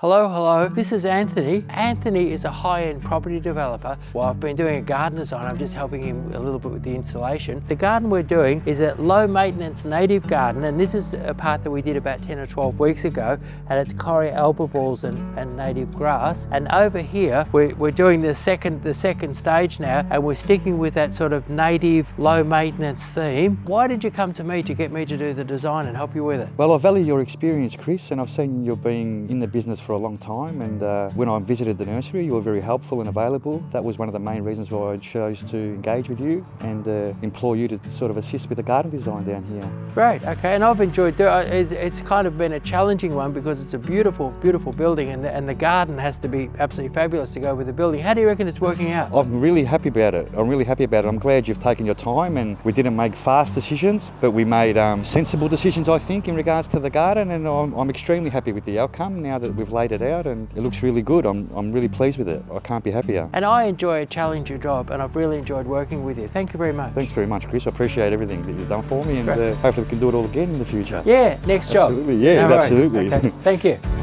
Hello, this is Anthony. Anthony is a high-end property developer. While I've been doing a garden design, I'm just helping him a little bit with the installation. The garden we're doing is a low-maintenance native garden, and this is a part that we did about 10 or 12 weeks ago, and it's Coria albaballs and native grass. And over here, we're doing the second stage now, and we're sticking with that sort of native, low-maintenance theme. Why did you come to me to get me to do the design and help you with it? Well, I value your experience, Chris, and I've seen you being in the business for a long time, and when I visited the nursery you were very helpful and available. That was one of the main reasons why I chose to engage with you and employ you to sort of assist with the garden design down here. Great, okay, and I've enjoyed doing it. It's kind of been a challenging one because it's a beautiful building, and the garden has to be absolutely fabulous to go with the building. How do you reckon it's working out? I'm really happy about it. I'm glad you've taken your time, and we didn't make fast decisions, but we made sensible decisions, I think, in regards to the garden, and I'm extremely happy with the outcome now that we've laid it out, and it looks really good. I'm really pleased with it. I can't be happier. And I enjoy a challenging job, and I've really enjoyed working with you. Thank you very much. Thanks very much, Chris. I appreciate everything that you've done for me, and hopefully we can do it all again in the future. Yeah, next job. Absolutely, yeah, No worries. absolutely. Okay. Thank you.